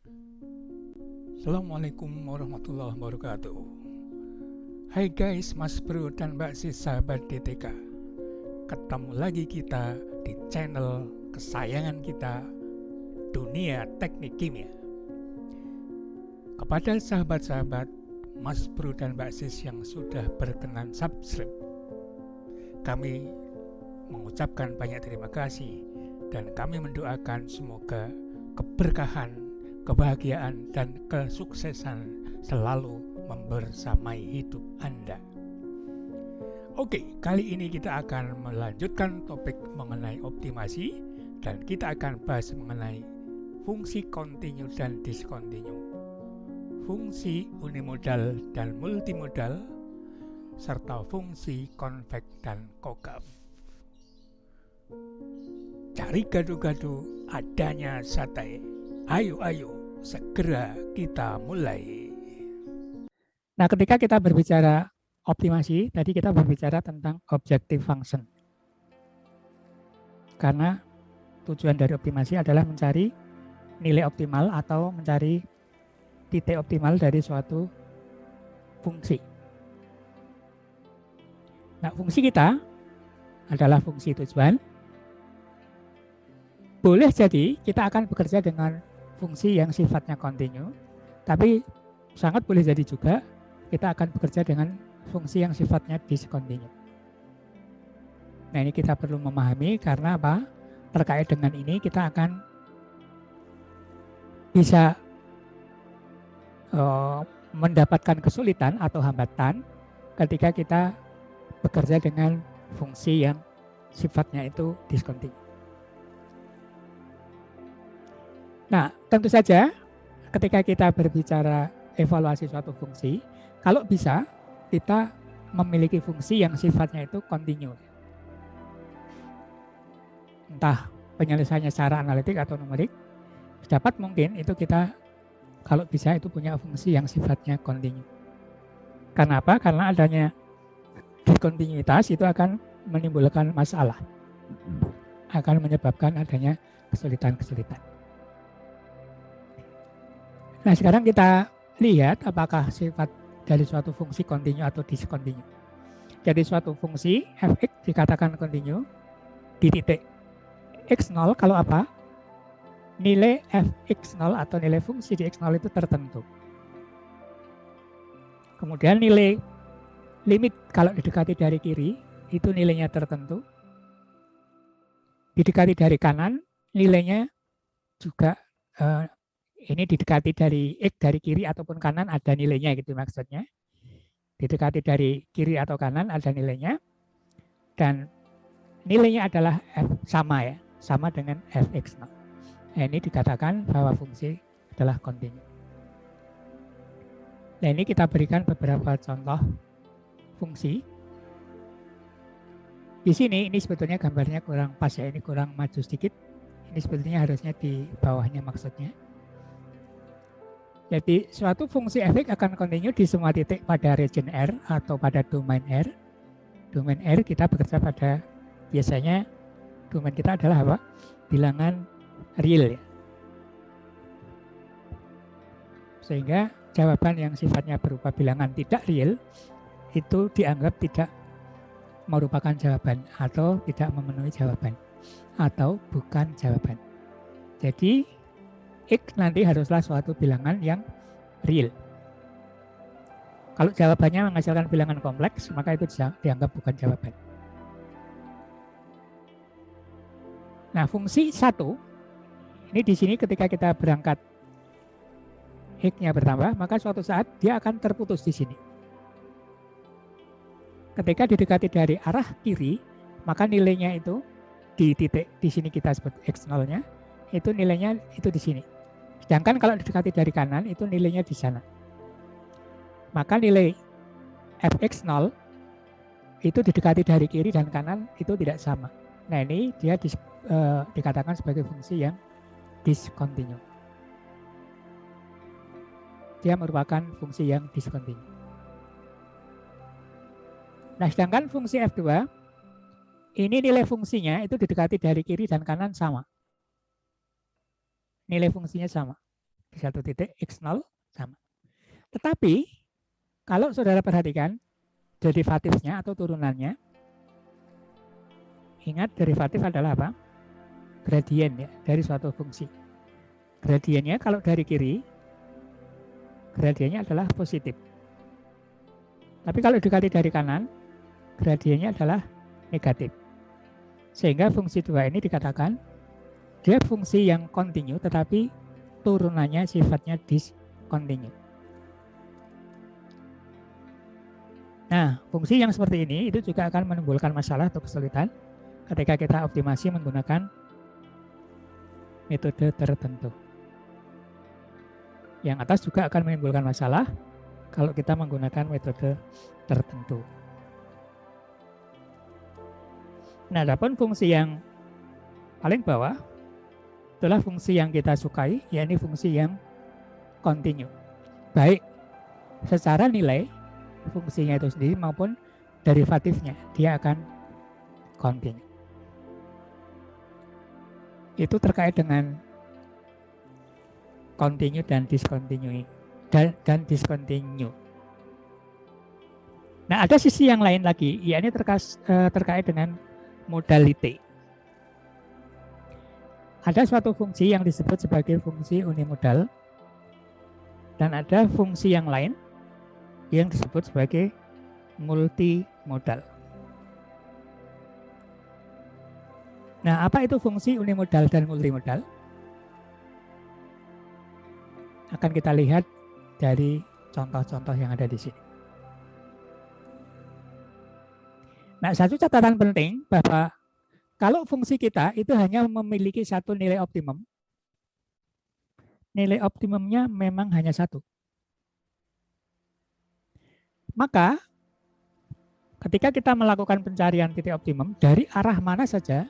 Assalamualaikum warahmatullahi wabarakatuh. Hai guys, Mas Bro dan Mbak Sis sahabat DTK. Ketemu lagi kita di channel kesayangan kita, Dunia Teknik Kimia. Kepada sahabat-sahabat Mas Bro dan Mbak Sis yang sudah berkenan subscribe, kami mengucapkan banyak terima kasih dan kami mendoakan semoga keberkahan, kebahagiaan, dan kesuksesan selalu membersamai hidup Anda. Oke, kali ini kita akan melanjutkan topik mengenai optimasi dan kita akan bahas mengenai fungsi kontinu dan diskontinu, fungsi unimodal dan multimodal, serta fungsi konveks dan kokaf. Cari gado-gado adanya sate. Ayo, segera kita mulai. Nah, ketika kita berbicara optimasi, tadi kita berbicara tentang objective function. Karena tujuan dari optimasi adalah mencari nilai optimal atau mencari titik optimal dari suatu fungsi. Nah, fungsi kita adalah fungsi tujuan. Boleh jadi kita akan bekerja dengan fungsi yang sifatnya kontinu, tapi sangat boleh jadi juga kita akan bekerja dengan fungsi yang sifatnya diskontinu. Nah, ini kita perlu memahami karena apa? Terkait dengan ini kita akan bisa mendapatkan kesulitan atau hambatan ketika kita bekerja dengan fungsi yang sifatnya itu diskontinu. Nah, tentu saja ketika kita berbicara evaluasi suatu fungsi, kalau bisa kita memiliki fungsi yang sifatnya itu kontinu. Entah penyelesaiannya secara analitik atau numerik, dapat mungkin itu kita kalau bisa itu punya fungsi yang sifatnya kontinu. Karena apa? Karena adanya diskontinuitas itu akan menimbulkan masalah, akan menyebabkan adanya kesulitan-kesulitan. Nah, sekarang kita lihat apakah sifat dari suatu fungsi kontinu atau diskontinu. Jadi suatu fungsi fx dikatakan kontinu di titik x0 kalau apa? Nilai fx0 atau nilai fungsi di x0 itu tertentu. Kemudian nilai limit kalau didekati dari kiri itu nilainya tertentu. Didekati dari kanan nilainya juga ini didekati dari X dari kiri ataupun kanan ada nilainya gitu maksudnya. Didekati dari kiri atau kanan ada nilainya. Dan nilainya adalah F sama ya, sama dengan Fx. Nah, ini dikatakan bahwa fungsi adalah kontinu. Nah, ini kita berikan beberapa contoh fungsi. Di sini ini sebetulnya gambarnya kurang pas ya, ini kurang maju sedikit. Ini sebetulnya harusnya di bawahnya maksudnya. Jadi suatu fungsi fx akan kontinu di semua titik pada region R atau pada domain R. Domain R kita bekerja pada biasanya domain kita adalah apa? Bilangan real ya. Sehingga jawaban yang sifatnya berupa bilangan tidak real itu dianggap tidak merupakan jawaban atau tidak memenuhi jawaban atau bukan jawaban. Jadi X nanti haruslah suatu bilangan yang real. Kalau jawabannya menghasilkan bilangan kompleks, maka itu dianggap bukan jawaban. Nah, fungsi 1, ini di sini ketika kita berangkat X-nya bertambah, maka suatu saat dia akan terputus di sini. Ketika didekati dari arah kiri, maka nilainya itu di titik di sini kita sebut X0-nya, itu nilainya itu di sini. Sedangkan kalau didekati dari kanan itu nilainya di sana. Maka nilai fx0 itu didekati dari kiri dan kanan itu tidak sama. Nah, ini dia dikatakan sebagai fungsi yang diskontinu. Dia merupakan fungsi yang diskontinu. Nah, sedangkan fungsi f2 ini nilai fungsinya itu didekati dari kiri dan kanan sama. Nilai fungsinya sama. di satu titik X0 sama. Tetapi kalau saudara perhatikan derivatifnya atau turunannya, ingat derivatif adalah apa? Gradien ya, dari suatu fungsi. Gradiennya kalau dari kiri, gradiennya adalah positif. Tapi kalau dikali dari kanan, gradiennya adalah negatif. Sehingga fungsi 2 ini dikatakan dia fungsi yang kontinu tetapi turunannya sifatnya diskontinu. Nah, fungsi yang seperti ini itu juga akan menimbulkan masalah atau kesulitan ketika kita optimasi menggunakan metode tertentu. Yang atas juga akan menimbulkan masalah kalau kita menggunakan metode tertentu. Nah, adapun fungsi yang paling bawah itulah fungsi yang kita sukai, yakni fungsi yang kontinu. Baik secara nilai fungsinya itu sendiri maupun derivatifnya, dia akan kontinu. Itu terkait dengan continue dan discontinue dan discontinue. Nah, ada sisi yang lain lagi, yakni terkait dengan modality. Ada suatu fungsi yang disebut sebagai fungsi unimodal dan ada fungsi yang lain yang disebut sebagai multimodal. Nah, apa itu fungsi unimodal dan multimodal? Akan kita lihat dari contoh-contoh yang ada di sini. Nah, satu catatan penting bahwa kalau fungsi kita itu hanya memiliki satu nilai optimum, nilai optimumnya memang hanya satu. Maka ketika kita melakukan pencarian titik optimum dari arah mana saja,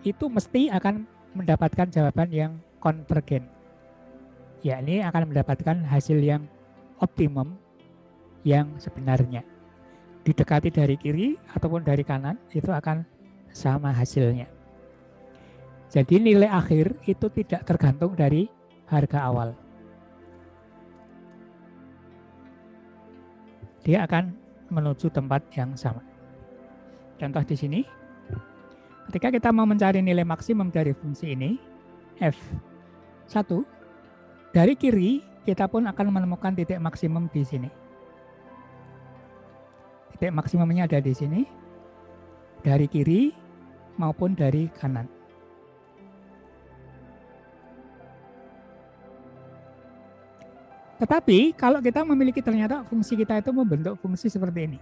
itu mesti akan mendapatkan jawaban yang konvergen. Yakni akan mendapatkan hasil yang optimum yang sebenarnya. Didekati dari kiri ataupun dari kanan, itu akan sama hasilnya. Jadi nilai akhir itu tidak tergantung dari harga awal. Dia akan menuju tempat yang sama. Contoh di sini, ketika kita mau mencari nilai maksimum dari fungsi ini, F1, dari kiri kita pun akan menemukan titik maksimum di sini. Titik maksimumnya ada di sini, dari kiri maupun dari kanan. Tetapi kalau kita memiliki ternyata fungsi kita itu membentuk fungsi seperti ini.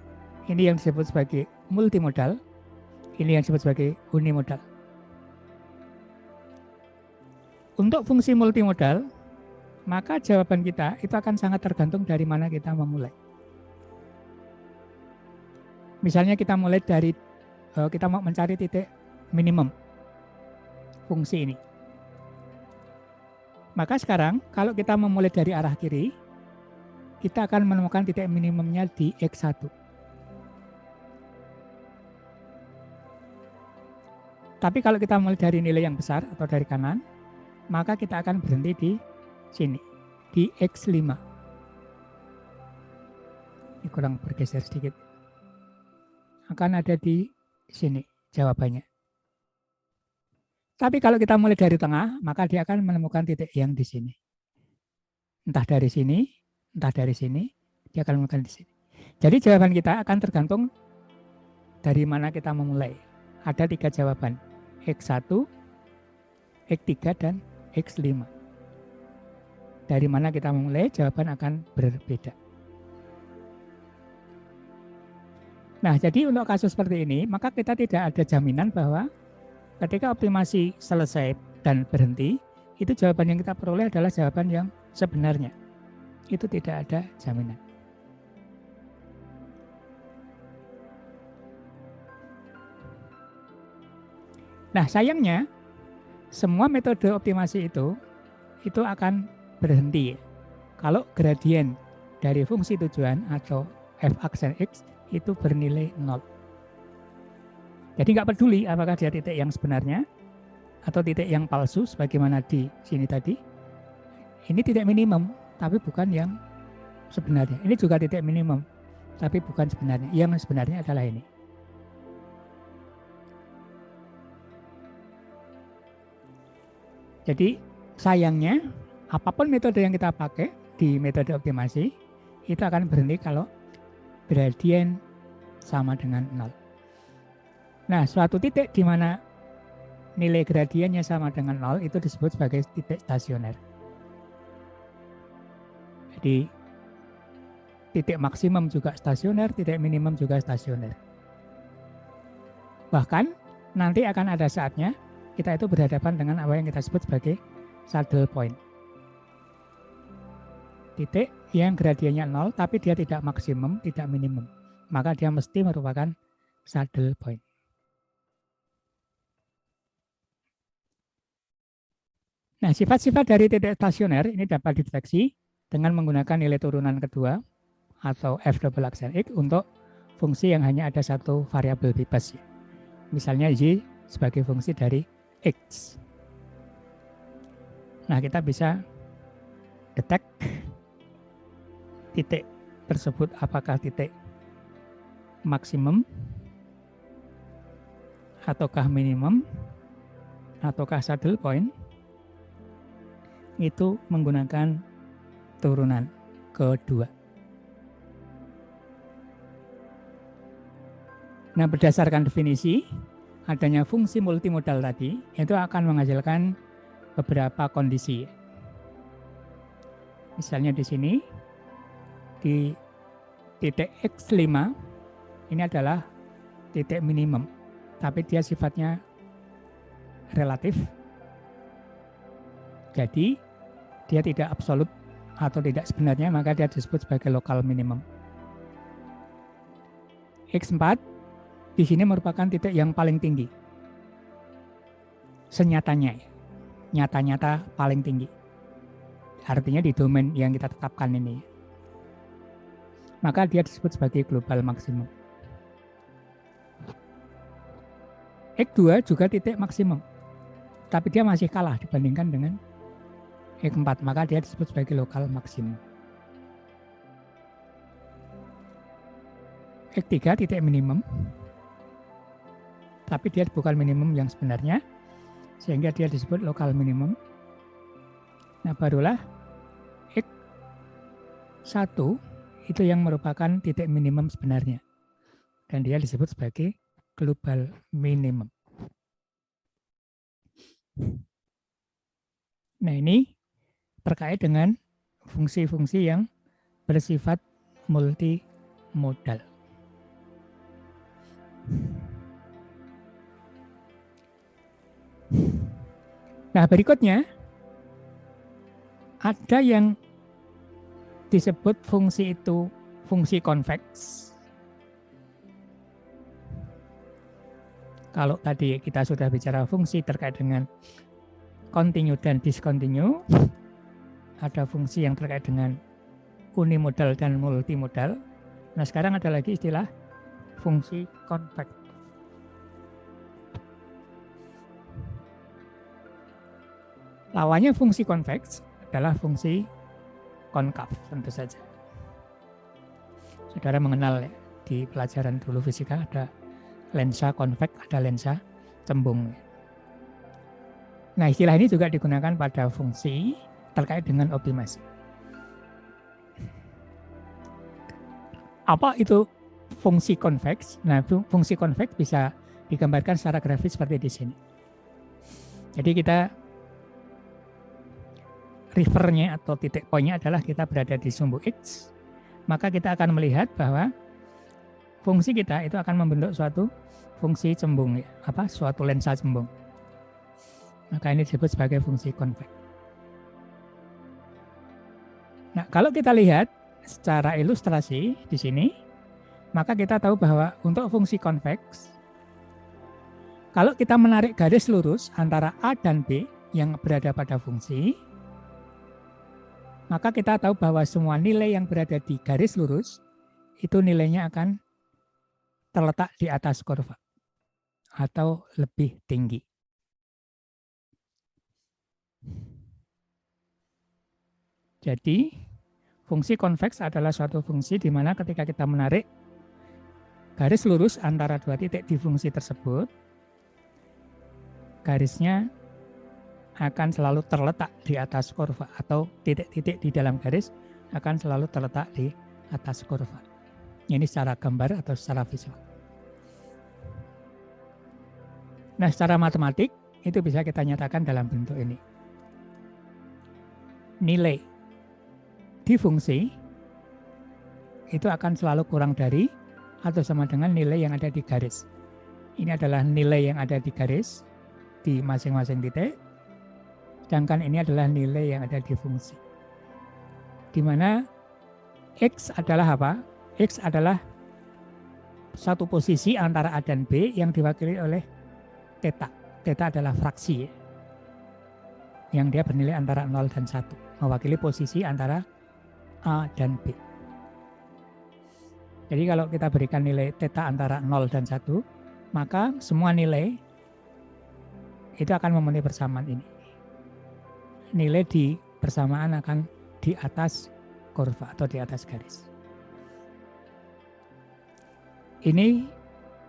Ini yang disebut sebagai multimodal, ini yang disebut sebagai unimodal. Untuk fungsi multimodal, maka jawaban kita itu akan sangat tergantung dari mana kita memulai. Misalnya kita mulai dari, kita mau mencari titik minimum fungsi ini. Maka sekarang kalau kita memulai dari arah kiri, kita akan menemukan titik minimumnya di X1. Tapi kalau kita mulai dari nilai yang besar atau dari kanan, maka kita akan berhenti di sini, di X5. Ini kurang bergeser sedikit. Akan ada di sini jawabannya. Tapi kalau kita mulai dari tengah, maka dia akan menemukan titik yang di sini. Entah dari sini, entah dari sini, dia akan menemukan di sini. Jadi jawaban kita akan tergantung dari mana kita memulai. Ada 3 jawaban, X1, X3, dan X5. Dari mana kita memulai, jawaban akan berbeda. Nah, jadi untuk kasus seperti ini, maka kita tidak ada jaminan bahwa ketika optimasi selesai dan berhenti, itu jawaban yang kita peroleh adalah jawaban yang sebenarnya. Itu tidak ada jaminan. Nah, sayangnya semua metode optimasi itu akan berhenti kalau gradien dari fungsi tujuan atau f aksen x itu bernilai 0. Jadi nggak peduli apakah dia titik yang sebenarnya atau titik yang palsu sebagaimana di sini tadi. Ini titik minimum, tapi bukan yang sebenarnya. Ini juga titik minimum, tapi bukan sebenarnya. Yang sebenarnya adalah ini. Jadi sayangnya, apapun metode yang kita pakai di metode optimasi, itu akan berhenti kalau gradien sama dengan 0. Nah, suatu titik di mana nilai gradiennya sama dengan 0 itu disebut sebagai titik stasioner. Jadi titik maksimum juga stasioner, titik minimum juga stasioner. Bahkan nanti akan ada saatnya kita itu berhadapan dengan apa yang kita sebut sebagai saddle point. Titik yang gradiennya 0 tapi dia tidak maksimum, tidak minimum. Maka dia mesti merupakan saddle point. Nah, sifat-sifat dari titik stasioner ini dapat dideteksi dengan menggunakan nilai turunan kedua atau f double aksen x untuk fungsi yang hanya ada satu variabel bebas. Misalnya y sebagai fungsi dari x. Nah, kita bisa detect titik tersebut apakah titik maksimum ataukah minimum ataukah saddle point itu menggunakan turunan kedua. Nah, berdasarkan definisi adanya fungsi multimodal tadi itu akan menghasilkan beberapa kondisi. Misalnya di sini di titik X5 ini adalah titik minimum, tapi dia sifatnya relatif. Jadi dia tidak absolut atau tidak sebenarnya, maka dia disebut sebagai lokal minimum. X4 di sini merupakan titik yang paling tinggi. Senyatanya, nyata-nyata paling tinggi. Artinya di domain yang kita tetapkan ini. Maka dia disebut sebagai global maksimum. X2 juga titik maksimum. Tapi dia masih kalah dibandingkan dengan X4, maka dia disebut sebagai lokal maksimum. X3 titik minimum, tapi dia bukan minimum yang sebenarnya, sehingga dia disebut lokal minimum. Nah, barulah X1 itu yang merupakan titik minimum sebenarnya, dan dia disebut sebagai global minimum. Nah, ini terkait dengan fungsi-fungsi yang bersifat multimodal. Nah, berikutnya ada yang disebut fungsi itu fungsi konveks. Kalau tadi kita sudah bicara fungsi terkait dengan continue dan discontinue, ada fungsi yang terkait dengan unimodal dan multimodal. Nah, sekarang ada lagi istilah fungsi konveks. Lawannya fungsi konveks adalah fungsi konkav, tentu saja. Saudara mengenal ya, di pelajaran dulu fisika ada lensa konveks, ada lensa cembung. Nah, istilah ini juga digunakan pada fungsi terkait dengan optimasi. Apa itu fungsi konveks? Nah, fungsi konveks bisa digambarkan secara grafis seperti di sini. Jadi kita refernya atau titik poinnya adalah kita berada di sumbu X, maka kita akan melihat bahwa fungsi kita itu akan membentuk suatu fungsi cembung, suatu lensa cembung. Maka ini disebut sebagai fungsi konveks. Nah, kalau kita lihat secara ilustrasi di sini, maka kita tahu bahwa untuk fungsi konveks, kalau kita menarik garis lurus antara A dan B yang berada pada fungsi, maka kita tahu bahwa semua nilai yang berada di garis lurus itu nilainya akan terletak di atas kurva atau lebih tinggi. Jadi fungsi konveks adalah suatu fungsi di mana ketika kita menarik garis lurus antara dua titik di fungsi tersebut, garisnya akan selalu terletak di atas kurva, atau titik-titik di dalam garis akan selalu terletak di atas kurva. Ini secara gambar atau secara visual. Nah, secara matematik itu bisa kita nyatakan dalam bentuk ini. Nilai di fungsi itu akan selalu kurang dari atau sama dengan nilai yang ada di garis. Ini adalah nilai yang ada di garis di masing-masing titik, sedangkan ini adalah nilai yang ada di fungsi. Di mana X adalah apa? X adalah satu posisi antara A dan B yang diwakili oleh theta. Theta adalah fraksi yang dia bernilai antara 0 dan 1, mewakili posisi antara A dan B. Jadi kalau kita berikan nilai theta antara 0 dan 1, maka semua nilai itu akan memenuhi persamaan ini. Nilai di persamaan akan di atas kurva atau di atas garis. Ini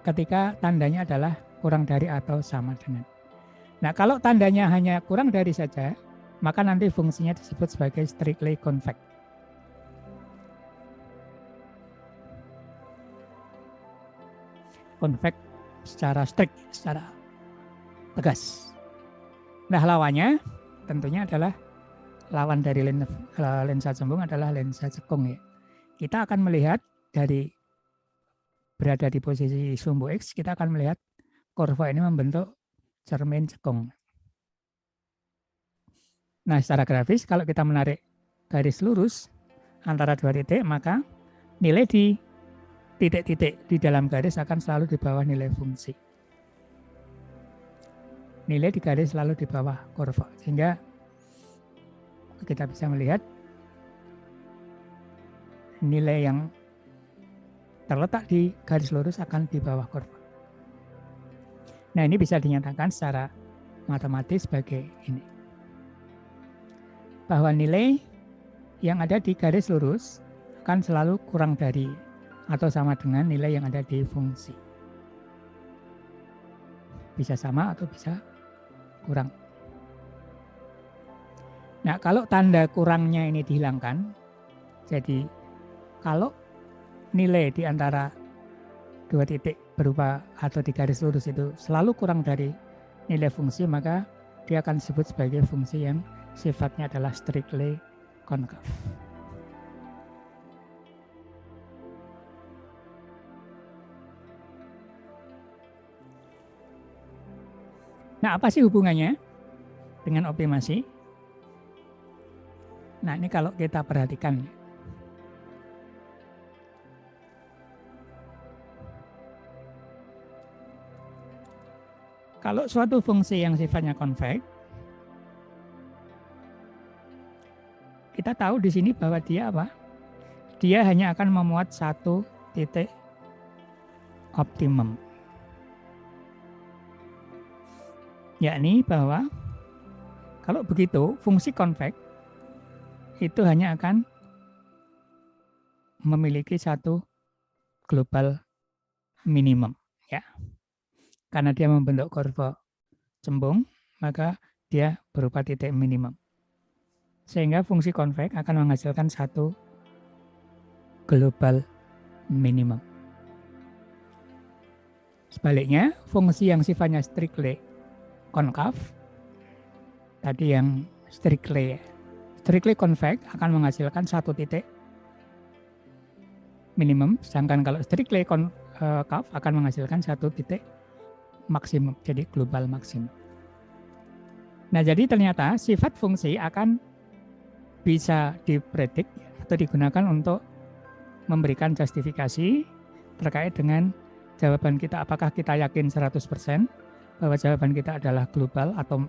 ketika tandanya adalah kurang dari atau sama dengan. Nah, kalau tandanya hanya kurang dari saja, maka nanti fungsinya disebut sebagai strictly convex. Convex secara strict, secara tegas. Nah, lawannya tentunya adalah lawan dari lensa cembung adalah lensa cekung ya. Kita akan melihat dari berada di posisi sumbu X, kita akan melihat kurva ini membentuk cermin cekung. Nah, secara grafis kalau kita menarik garis lurus antara dua titik, maka nilai di titik-titik di dalam garis akan selalu di bawah nilai fungsi. Nilai di garis selalu di bawah kurva, sehingga kita bisa melihat nilai yang terletak di garis lurus akan di bawah kurva. Nah, ini bisa dinyatakan secara matematis sebagai ini. Bahwa nilai yang ada di garis lurus akan selalu kurang dari atau sama dengan nilai yang ada di fungsi. Bisa sama atau bisa kurang. Nah, kalau tanda kurangnya ini dihilangkan, jadi kalau nilai di antara dua titik berupa atau di garis lurus itu selalu kurang dari nilai fungsi, maka dia akan disebut sebagai fungsi yang sifatnya adalah strictly concave. Nah, apa sih hubungannya dengan optimasi? Nah, ini kalau kita perhatikan, kalau suatu fungsi yang sifatnya konveks, kita tahu di sini bahwa dia apa? Dia hanya akan memuat satu titik optimum. Yakni bahwa kalau begitu fungsi konveks itu hanya akan memiliki satu global minimum, ya. Karena dia membentuk kurva cembung, maka dia berupa titik minimum. Sehingga fungsi konveks akan menghasilkan satu global minimum. Sebaliknya, fungsi yang sifatnya strictly concave, tadi yang strictly convex akan menghasilkan satu titik minimum, sedangkan kalau strictly concave akan menghasilkan satu titik maksimum, jadi global maksimum. Nah, jadi ternyata sifat fungsi akan bisa dipredik atau digunakan untuk memberikan justifikasi terkait dengan jawaban kita, apakah kita yakin 100% bahwa jawaban kita adalah global atau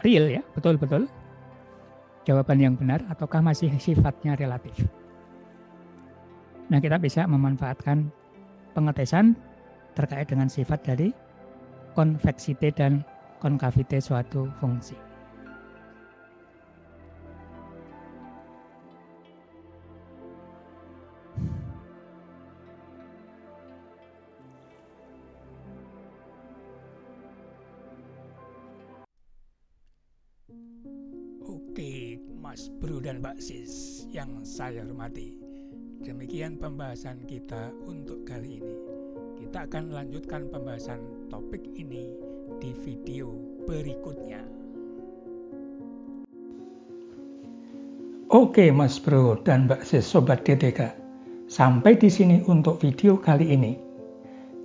real, ya, betul-betul jawaban yang benar, ataukah masih sifatnya relatif. Nah, kita bisa memanfaatkan pengetesan terkait dengan sifat dari konveksite dan konkavite suatu fungsi. Mas Bro dan Mbak Sis yang saya hormati. Demikian pembahasan kita untuk kali ini. Kita akan lanjutkan pembahasan topik ini di video berikutnya. Oke Mas Bro dan Mbak Sis Sobat DTK, sampai di sini untuk video kali ini.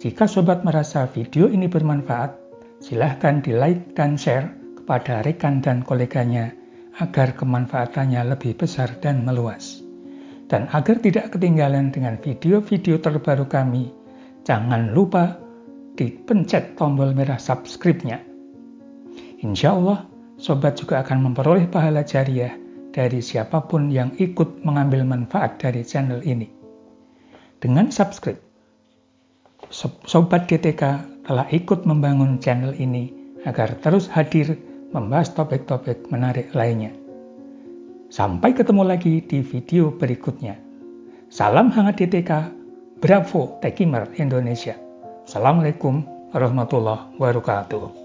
Jika Sobat merasa video ini bermanfaat, silahkan di-like dan share kepada rekan dan koleganya agar kemanfaatannya lebih besar dan meluas. Dan agar tidak ketinggalan dengan video-video terbaru kami, jangan lupa dipencet tombol merah subscribe-nya. Insya Allah, Sobat juga akan memperoleh pahala jariah dari siapapun yang ikut mengambil manfaat dari channel ini. Dengan subscribe, Sobat DTK telah ikut membangun channel ini agar terus hadir membahas topik-topik menarik lainnya. Sampai ketemu lagi di video berikutnya. Salam hangat DTK, Bravo Techimer Indonesia. Assalamualaikum warahmatullahi wabarakatuh.